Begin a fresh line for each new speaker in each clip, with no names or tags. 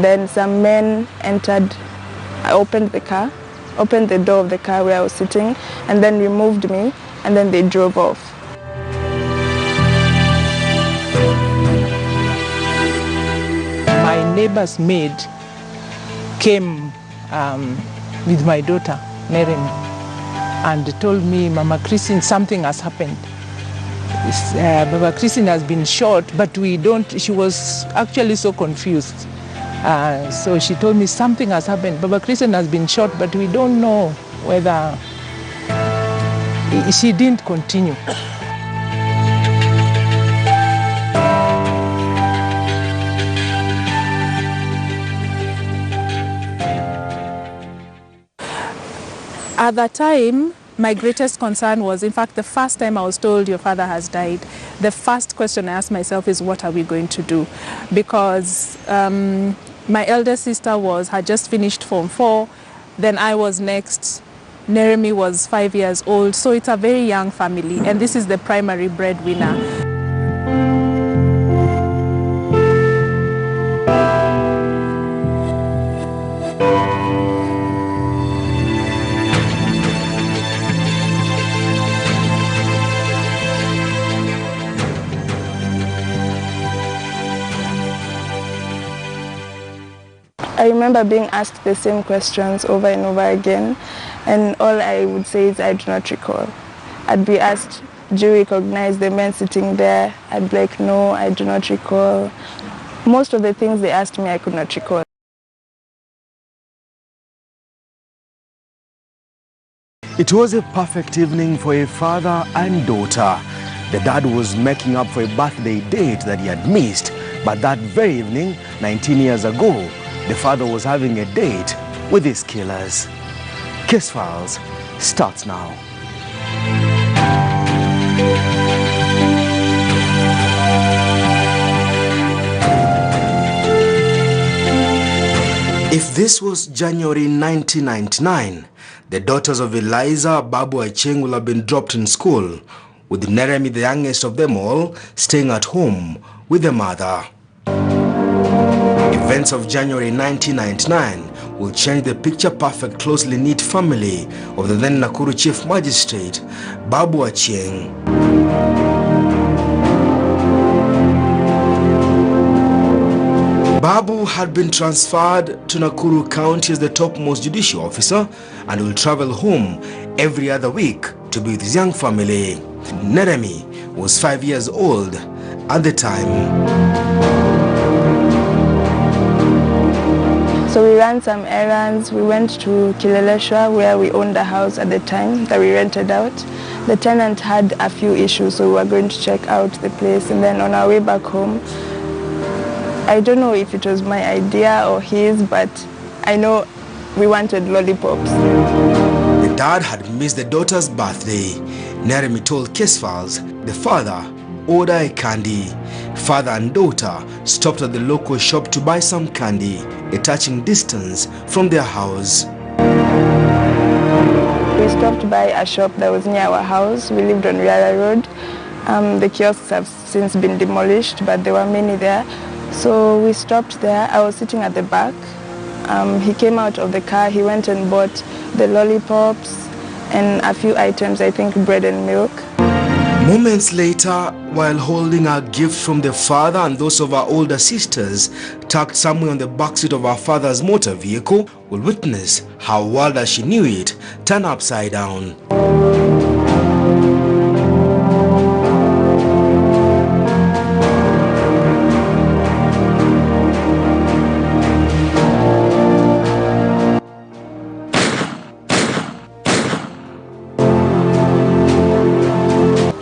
and then some men entered. I opened the door of the car where I was sitting, and then removed me, and then they drove off.
My neighbor's maid came with my daughter, Neremi, and told me, Mama Christine, something has happened. Mama Christine has been shot, but she was actually so confused. So she told me something has happened. Baba Christian has been shot, but we don't know whether she didn't continue.
At that time, my greatest concern was, in fact, the first time I was told your father has died, the first question I asked myself is, what are we going to do? Because my eldest sister had just finished Form 4, then I was next. Neremi was 5 years old, so it's a very young family, and this is the primary breadwinner.
I remember being asked the same questions over and over again, and all I would say is I do not recall. I'd be asked, do you recognize the men sitting there? I'd be like, no, I do not recall. Most of the things they asked me, I could not recall.
It was a perfect evening for a father and daughter. The dad was making up for a birthday date that he had missed, but that very evening, 19 years ago, the father was having a date with his killers. Case Files starts now. If this was January 1999, the daughters of Eliza Babu Acheng will have been dropped in school, with Neremi, the youngest of them all, staying at home with their mother. Events of January 1999 will change the picture-perfect, closely knit family of the then Nakuru Chief Magistrate, Babu Acheng. Babu had been transferred to Nakuru County as the topmost judicial officer and will travel home every other week to be with his young family. Neremi was 5 years old at the time.
So we ran some errands. We went to Kileleshwa, where we owned a house at the time that we rented out. The tenant had a few issues, so we were going to check out the place. And then on our way back home, I don't know if it was my idea or his, but I know we wanted lollipops.
The dad had missed the daughter's birthday. Neremi told Case Files the father ordered a candy. Father and daughter stopped at the local shop to buy some candy, a touching distance from their house.
We stopped by a shop that was near our house. We lived on Riara Road. The kiosks have since been demolished, but there were many there. So we stopped there. I was sitting at the back. He came out of the car. He went and bought the lollipops and a few items, I think bread and milk.
Moments later, while holding our gift from the father and those of our older sisters tucked somewhere on the backseat of our father's motor vehicle, we'll witness how world as she knew it turned upside down.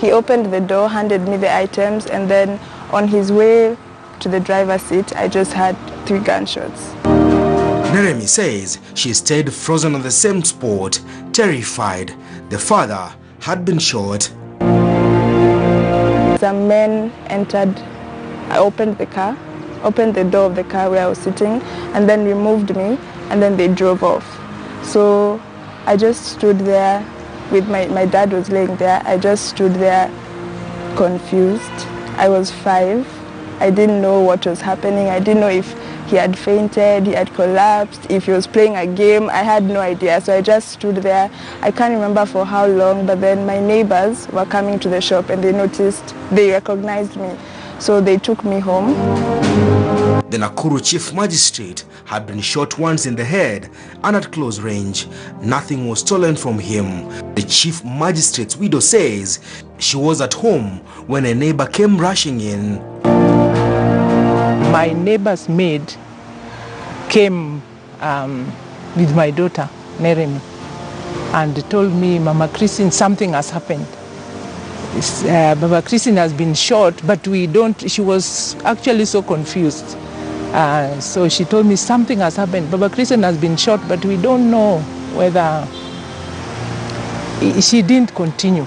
He opened the door, handed me the items, and then on his way to the driver's seat, I just had 3 gunshots.
Neremi says she stayed frozen on the same spot, terrified. The father had been shot.
Some men entered. I opened the door of the car where I was sitting, and then removed me, and then they drove off. So I just stood there. With my dad was laying there. I just stood there confused. I was 5. I didn't know what was happening. I didn't know if he had fainted, he had collapsed, if he was playing a game. I had no idea, so I just stood there. I can't remember for how long, but then my neighbors were coming to the shop and they recognized me, so they took me home.
The Nakuru Chief Magistrate had been shot once in the head and at close range. Nothing was stolen from him. The Chief Magistrate's widow says she was at home when a neighbor came rushing in.
My neighbor's maid came with my daughter, Neremi, and told me, Mama Christine, something has happened. Baba Christine has been shot, but she was actually so confused. So she told me something has happened. Baba Christine has been shot, but we don't know whether she didn't continue.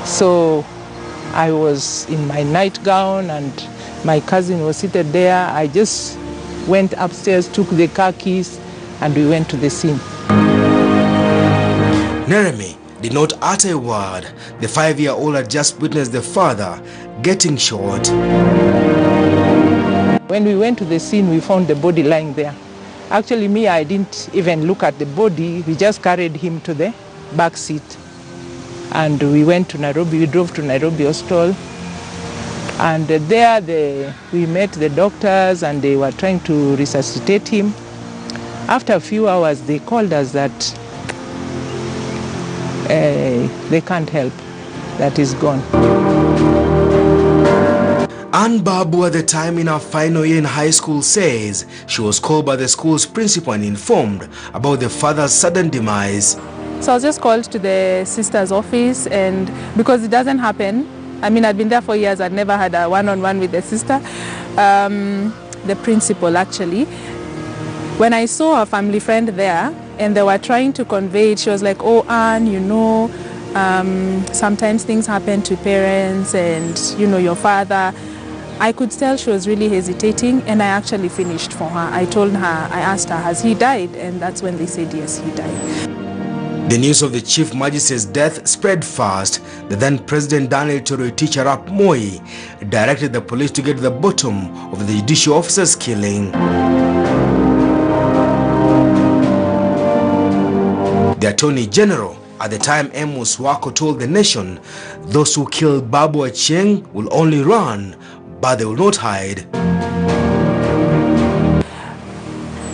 So I was in my nightgown and my cousin was seated there. I just went upstairs, took the car keys, and we went to the scene.
Neremi did not utter a word. The 5-year-old had just witnessed the father getting shot.
When we went to the scene, we found the body lying there. Actually, I didn't even look at the body. We just carried him to the back seat. And we went to Nairobi. We drove to Nairobi Hospital. And there we met the doctors and they were trying to resuscitate him. After a few hours, they called us that they can't help, that he's gone.
Ann Babu, at the time in her final year in high school, says she was called by the school's principal and informed about the father's sudden demise.
So I was just called to the sister's office, and because it doesn't happen, I mean, I'd been there for years, I'd never had a one-on-one with the sister, the principal actually. When I saw a family friend there and they were trying to convey it, she was like, oh, Anne, you know, sometimes things happen to parents and, you know, your father. I could tell she was really hesitating, and I actually finished for her. I asked her, has he died? And that's when they said, yes, he died.
The news of the Chief Magistrate's death spread fast. The then President Daniel Toroitich Arap Moi directed the police to get to the bottom of the judicial officer's killing. The Attorney General at the time, Amos Wako, told the nation, those who killed Babu Achieng will only run, but they will not hide.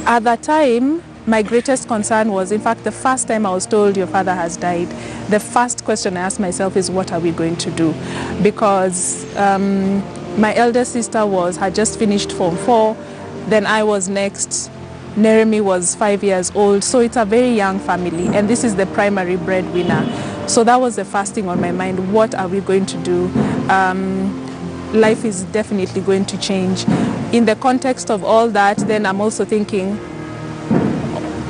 At that time, my greatest concern was, in fact, the first time I was told your father has died, the first question I asked myself is, what are we going to do? Because my elder sister had just finished Form 4, then I was next. Neremi was 5 years old, so it's a very young family, and this is the primary breadwinner. So that was the first thing on my mind. What are we going to do? Life is definitely going to change. In the context of all that, then I'm also thinking,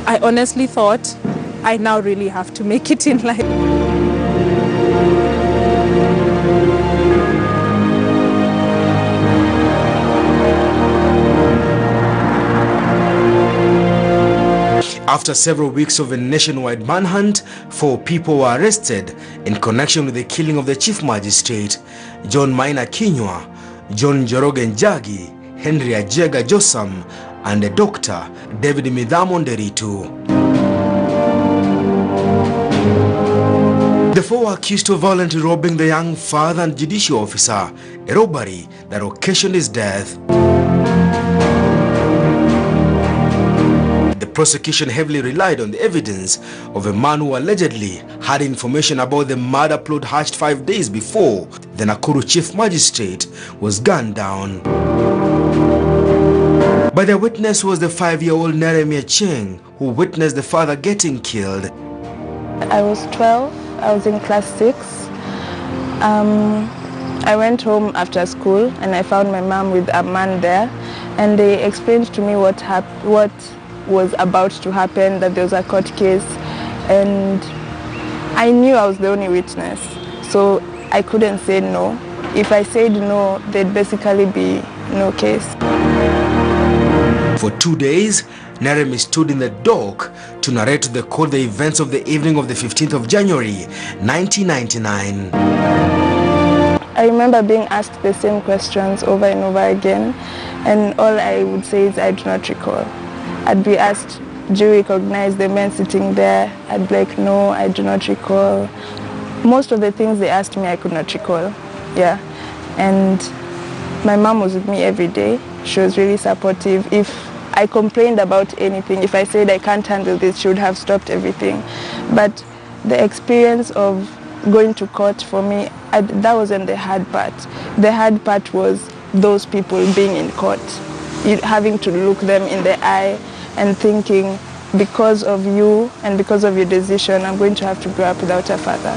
I honestly thought I now really have to make it in life.
After several weeks of a nationwide manhunt, 4 people were arrested in connection with the killing of the Chief Magistrate, John Maina Kinywa, John Jorogen Jagi, Henry Ajega Josam, and the Dr. David Midhamon Deritu. The 4 were accused of violently robbing the young father and judicial officer, a robbery that occasioned his death. The prosecution heavily relied on the evidence of a man who allegedly had information about the murder plot hatched 5 days before the Nakuru Chief Magistrate was gunned down. But the witness was the 5-year-old Neremi Achieng, who witnessed the father getting killed.
I was 12, I was in class 6. I went home after school and I found my mom with a man there, and they explained to me what was about to happen, that there was a court case, and I knew I was the only witness, so I couldn't say no. If I said no, there'd basically be no case.
For 2 days, Neremi stood in the dock to narrate to the court the events of the evening of the 15th of January, 1999.
I remember being asked the same questions over and over again, and all I would say is I do not recall. I'd be asked, do you recognize the men sitting there? I'd be like, no, I do not recall. Most of the things they asked me, I could not recall. Yeah. And my mom was with me every day. She was really supportive. If I complained about anything, if I said I can't handle this, she would have stopped everything. But the experience of going to court for me, that wasn't the hard part. The hard part was those people being in court, having to look them in the eye and thinking, because of you and because of your decision, I'm going to have to grow up without a father.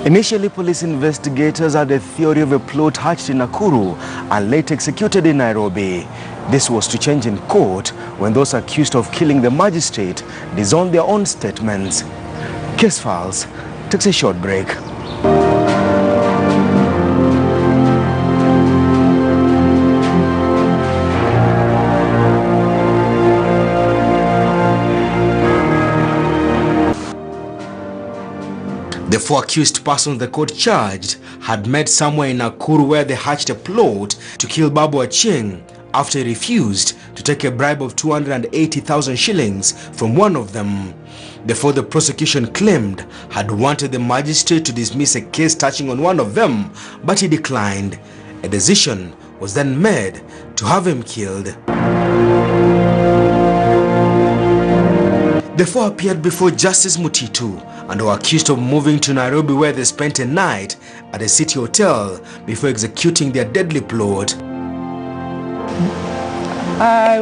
Initially, police investigators had a theory of a plot hatched in Nakuru and later executed in Nairobi. This was to change in court when those accused of killing the magistrate disowned their own statements. Case Files takes a short break. The 4 accused persons the court charged had met somewhere in Nakuru where they hatched a plot to kill Babu Achieng after he refused to take a bribe of 280,000 shillings from one of them. The 4 the prosecution claimed had wanted the magistrate to dismiss a case touching on one of them, but he declined. A decision was then made to have him killed. The 4 appeared before Justice Mutitu and were accused of moving to Nairobi, where they spent a night at a city hotel before executing their deadly plot.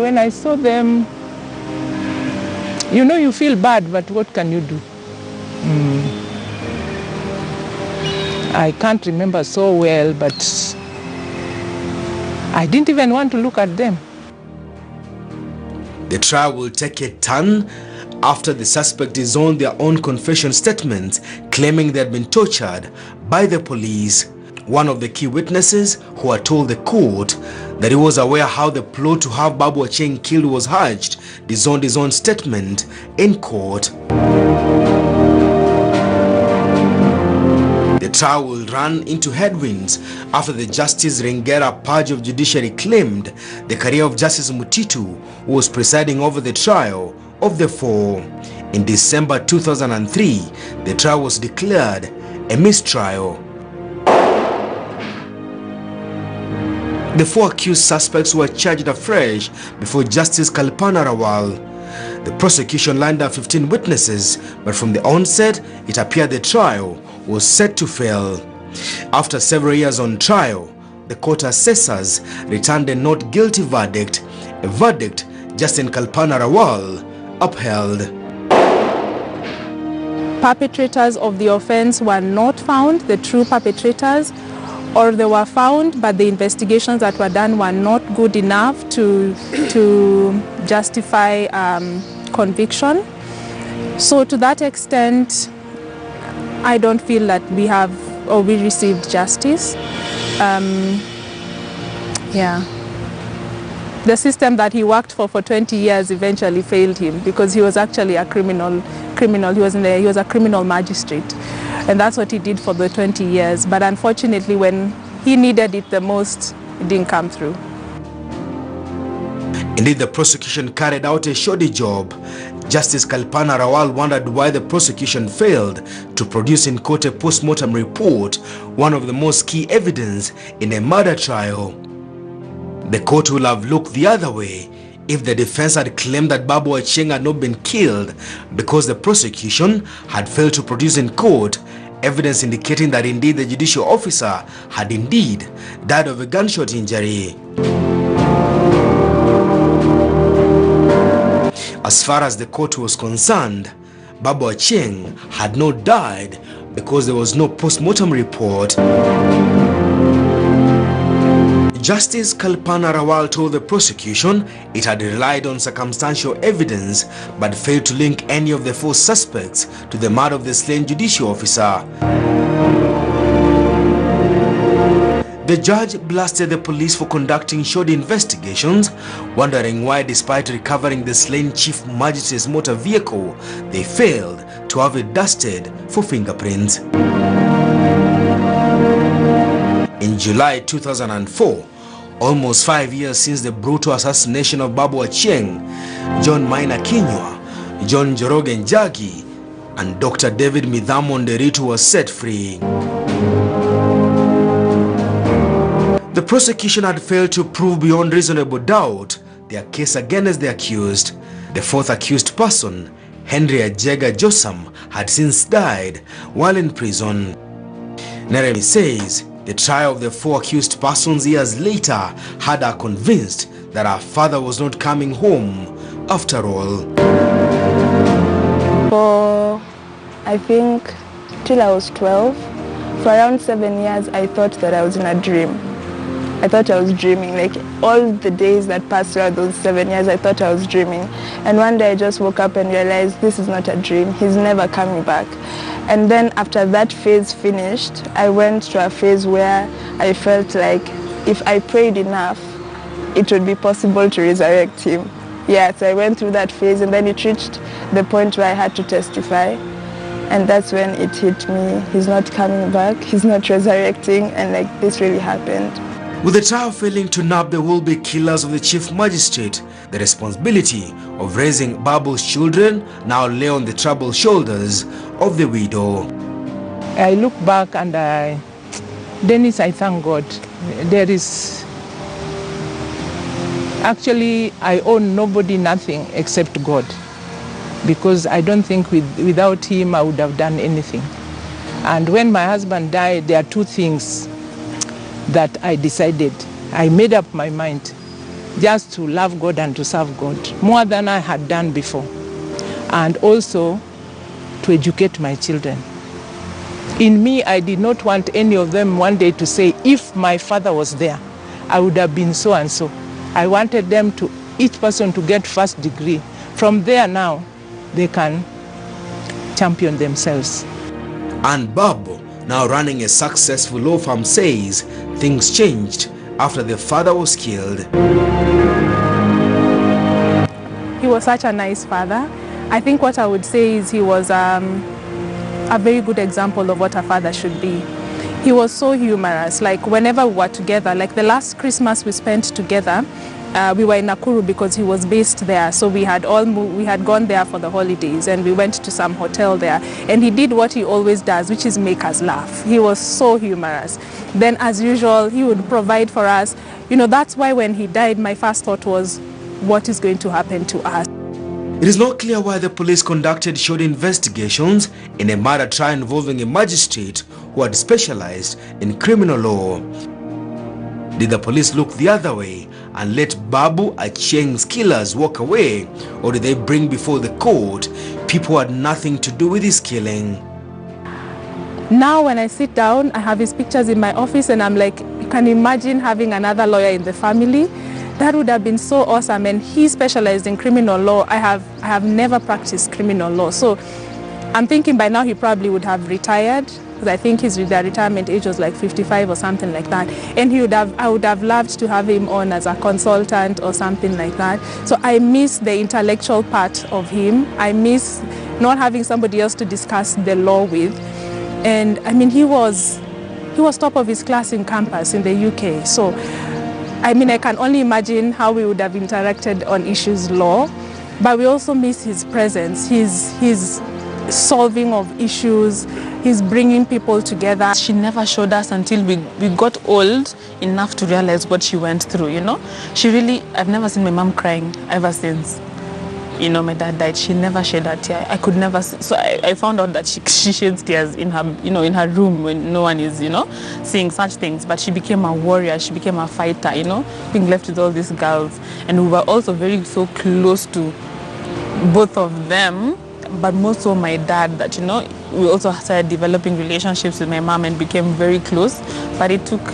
When I saw them, you know, you feel bad, but what can you do? I can't remember so well, but I didn't even want to look at them.
The trial will take a turn after the suspect disowned their own confession statements, claiming they had been tortured by the police. One of the key witnesses, who had told the court that he was aware how the plot to have Babu Achieng killed was hatched, disowned his own statement in court. The trial will run into headwinds after the Justice Ringera purge of judiciary claimed the career of Justice Mutitu, who was presiding over the trial of the 4. In December 2003, the trial was declared a mistrial. The 4 accused suspects were charged afresh before Justice Kalpana Rawal. The prosecution lined up 15 witnesses, but from the onset, it appeared the trial was set to fail. After several years on trial, the court assessors returned a not guilty verdict, a verdict Justice Kalpana Rawal upheld.
Perpetrators of the offense were not found, the true perpetrators, or they were found, but the investigations that were done were not good enough to justify conviction. So to that extent, I don't feel that we received justice. Yeah. The system that he worked for 20 years eventually failed him because he was actually a criminal. He was a criminal magistrate, and that's what he did for the 20 years. But unfortunately, when he needed it the most, it didn't come through.
Indeed, the prosecution carried out a shoddy job. Justice Kalpana Rawal wondered why the prosecution failed to produce in court a post-mortem report, one of the most key evidence in a murder trial. The court will have looked the other way if the defense had claimed that Babu Achieng had not been killed because the prosecution had failed to produce in court evidence indicating that indeed the judicial officer had indeed died of a gunshot injury. As far as the court was concerned, Babu Achieng had not died because there was no post-mortem report. Justice Kalpana Rawal told the prosecution it had relied on circumstantial evidence but failed to link any of the 4 suspects to the murder of the slain judicial officer. The judge blasted the police for conducting shoddy investigations, wondering why, despite recovering the slain chief magistrate's motor vehicle, they failed to have it dusted for fingerprints. In July 2004, almost 5 years since the brutal assassination of Babu Achieng, John Maina Kinyua, John Njoroge Njagi, and Dr. David Midhamo Nderitu was set free. The prosecution had failed to prove beyond reasonable doubt their case against the accused. The fourth accused person, Henry Ajega Josam, had since died while in prison. Neremi says the trial of the four accused persons years later had her convinced that her father was not coming home after all.
For, I think, till I was 12, for around 7 years, I thought that I was in a dream. I thought I was dreaming. Like all the days that passed throughout those 7 years, I thought I was dreaming. And one day I just woke up and realized this is not a dream. He's never coming back. And then after that phase finished, I went to a phase where I felt like if I prayed enough, it would be possible to resurrect him. Yeah, so I went through that phase, and then it reached the point where I had to testify. And that's when it hit me. He's not coming back, he's not resurrecting, and like this really happened.
With the trial failing to nab the will-be killers of the chief magistrate, the responsibility of raising Babu's children now lay on the troubled shoulders of the widow.
I look back and Dennis, I thank God. There is, actually, I owe nobody nothing except God, because I don't think without him I would have done anything. And when my husband died, there are two things that I decided. I made up my mind just to love God and to serve God more than I had done before, and also to educate my children. In me, I did not want any of them one day to say, if my father was there, I would have been so and so. I wanted them to, each person to get first degree. From there now, they can champion themselves.
And Babu, now running a successful law firm, says things changed after the father was killed.
He was such a nice father. I think what I would say is he was a very good example of what a father should be. He was so humorous. Like whenever we were together, like the last Christmas we spent together, we were in Nakuru because he was based there. So we had gone there for the holidays, and we went to some hotel there. And he did what he always does, which is make us laugh. He was so humorous. Then as usual, he would provide for us. You know, that's why when he died, my first thought was, what is going to happen to us?
It is not clear why the police conducted short investigations in a murder trial involving a magistrate who had specialized in criminal law. Did the police look the other way and let Babu Achieng's killers walk away, or did they bring before the court people who had nothing to do with his killing?
Now when I sit down, I have his pictures in my office, and I'm like, you can imagine having another lawyer in the family? That would have been so awesome. And he specialized in criminal law. I have never practiced criminal law. So I'm thinking by now he probably would have retired, because I think the retirement age was like 55 or something like that. And I would have loved to have him on as a consultant or something like that. So I miss the intellectual part of him. I miss not having somebody else to discuss the law with. And I mean, he was top of his class in campus in the UK. So I mean, I can only imagine how we would have interacted on issues law, but we also miss his presence, his solving of issues, his bringing people together.
She never showed us until we got old enough to realize what she went through, you know. I've never seen my mom crying ever since, you know, my dad died. She never shed a tear. I could never, so I found out that she sheds tears in her, you know, in her room when no one is, you know, seeing such things. But she became a warrior, she became a fighter, you know, being left with all these girls. And we were also so close to both of them, but more so my dad, that, you know, we also started developing relationships with my mom and became very close. But it took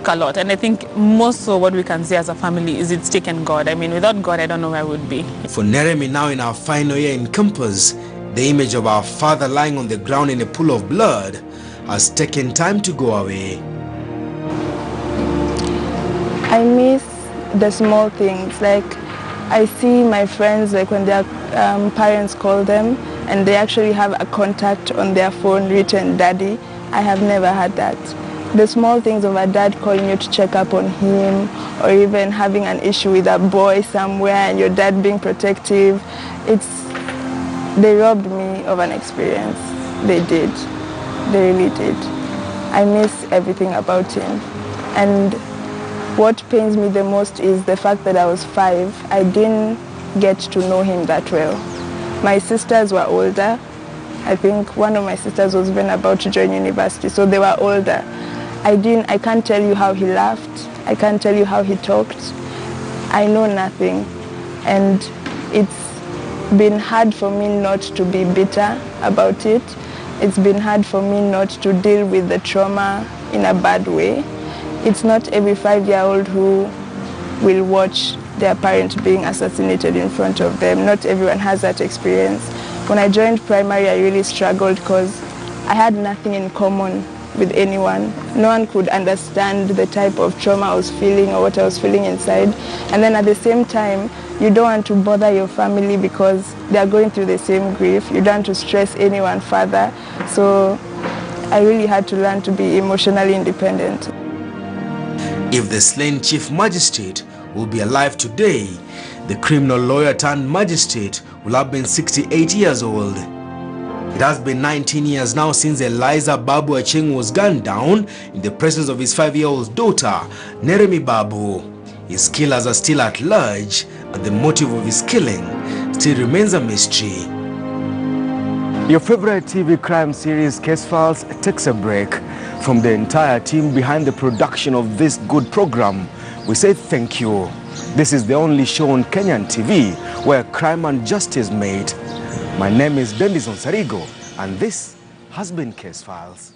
a lot. And I think most so what we can say as a family is it's taken God. I mean, without God, I don't know where I would be.
For Neremi, now in our final year in campus, the image of our father lying on the ground in a pool of blood has taken time to go away.
I miss the small things. Like I see my friends, like when their parents call them and they actually have a contact on their phone written daddy. I have never had that. The small things of a dad calling you to check up on him, or even having an issue with a boy somewhere and your dad being protective, they robbed me of an experience. They did. They really did. I miss everything about him. And what pains me the most is the fact that I was 5. I didn't get to know him that well. My sisters were older. I think one of my sisters was even about to join university, so they were older. I can't tell you how he laughed. I can't tell you how he talked. I know nothing. And it's been hard for me not to be bitter about it. It's been hard for me not to deal with the trauma in a bad way. It's not every 5-year-old who will watch their parent being assassinated in front of them. Not everyone has that experience. When I joined primary, I really struggled because I had nothing in common with anyone. No one could understand the type of trauma I was feeling or what I was feeling inside. And then at the same time, you don't want to bother your family because they are going through the same grief. You don't want to stress anyone further. So I really had to learn to be emotionally independent.
If the slain chief magistrate will be alive today, the criminal lawyer turned magistrate will have been 68 years old. It has been 19 years now since Eliza Babu Acheng was gunned down in the presence of his 5-year-old daughter, neremybabu. His killers are still at large, and the motive of his killing still remains a mystery. Your favorite TV crime series, Case Files, takes a break. From the entire team behind the production of this good program, we say thank you. This is the only show on Kenyan TV where crime and justice meet. My name is Onsaringo, and this has been Case Files.